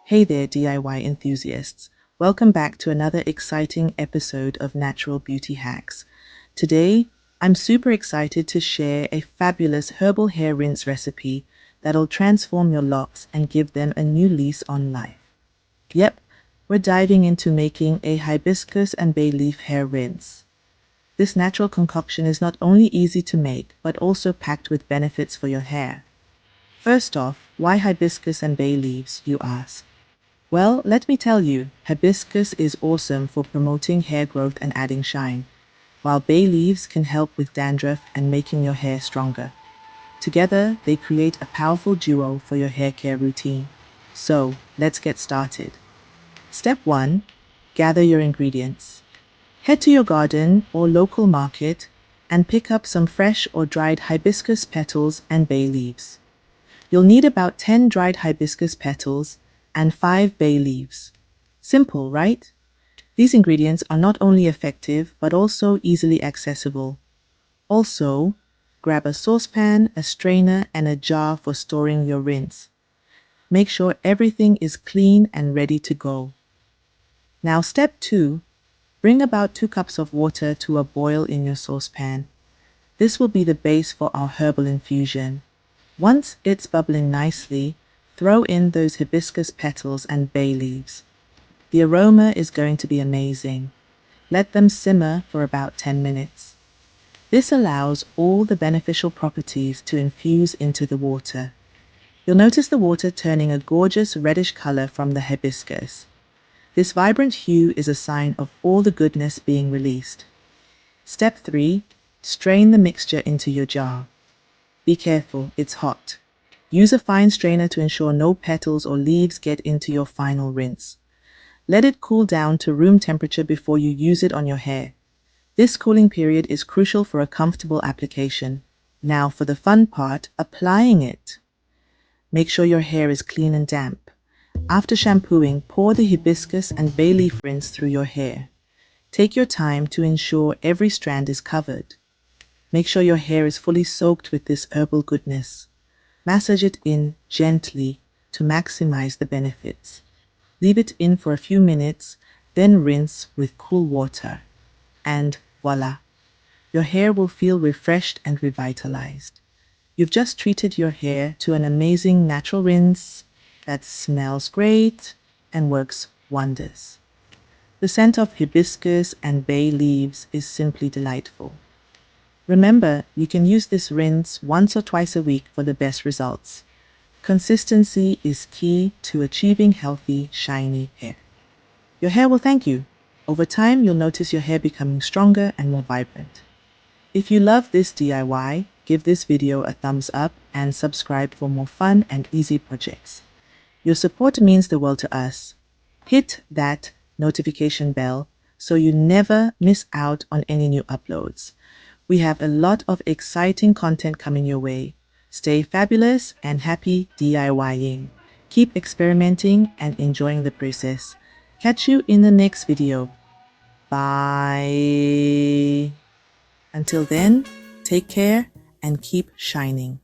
Hey there, DIY enthusiasts. Welcome back to another exciting episode of Natural Beauty Hacks. Today, I'm super excited to share a fabulous herbal hair rinse recipe that'll transform your locks and give them a new lease on life. Yep, we're diving into making a hibiscus and bay leaf hair rinse. This natural concoction is not only easy to make, but also packed with benefits for your hair. First off, why hibiscus and bay leaves, you ask? Well, let me tell you, hibiscus is awesome for promoting hair growth and adding shine, while bay leaves can help with dandruff and making your hair stronger. Together, they create a powerful duo for your hair care routine. So, let's get started. Step 1. Gather your ingredients. Head to your garden or local market and pick up some fresh or dried hibiscus petals and bay leaves. You'll need about 10 dried hibiscus petals and 5 bay leaves. Simple, right? These ingredients are not only effective but also easily accessible. Also, grab a saucepan, a strainer, and a jar for storing your rinse. Make sure everything is clean and ready to go. Now, step 2. Bring about 2 cups of water to a boil in your saucepan. This will be the base for our herbal infusion. Once it's bubbling nicely, throw in those hibiscus petals and bay leaves. The aroma is going to be amazing. Let them simmer for about 10 minutes. This allows all the beneficial properties to infuse into the water. You'll notice the water turning a gorgeous reddish color from the hibiscus. This vibrant hue is a sign of all the goodness being released. Step 3. Strain the mixture into your jar. Be careful, it's hot. Use a fine strainer to ensure no petals or leaves get into your final rinse. Let it cool down to room temperature before you use it on your hair. This cooling period is crucial for a comfortable application. Now for the fun part, applying it. Make sure your hair is clean and damp. After shampooing, pour the hibiscus and bay leaf rinse through your hair. Take your time to ensure every strand is covered. Make sure your hair is fully soaked with this herbal goodness. Massage it in gently to maximize the benefits. Leave it in for a few minutes, then rinse with cool water. And voila! Your hair will feel refreshed and revitalized. You've just treated your hair to an amazing natural rinse that smells great and works wonders. The scent of hibiscus and bay leaves is simply delightful. Remember, you can use this rinse once or twice a week for the best results. Consistency is key to achieving healthy, shiny hair. Your hair will thank you. Over time, you'll notice your hair becoming stronger and more vibrant. If you love this DIY, give this video a thumbs up and subscribe for more fun and easy projects. Your support means the world to us. Hit that notification bell so you never miss out on any new uploads. We have a lot of exciting content coming your way. Stay fabulous and happy DIYing. Keep experimenting and enjoying the process. Catch you in the next video. Bye. Until then, take care and keep shining.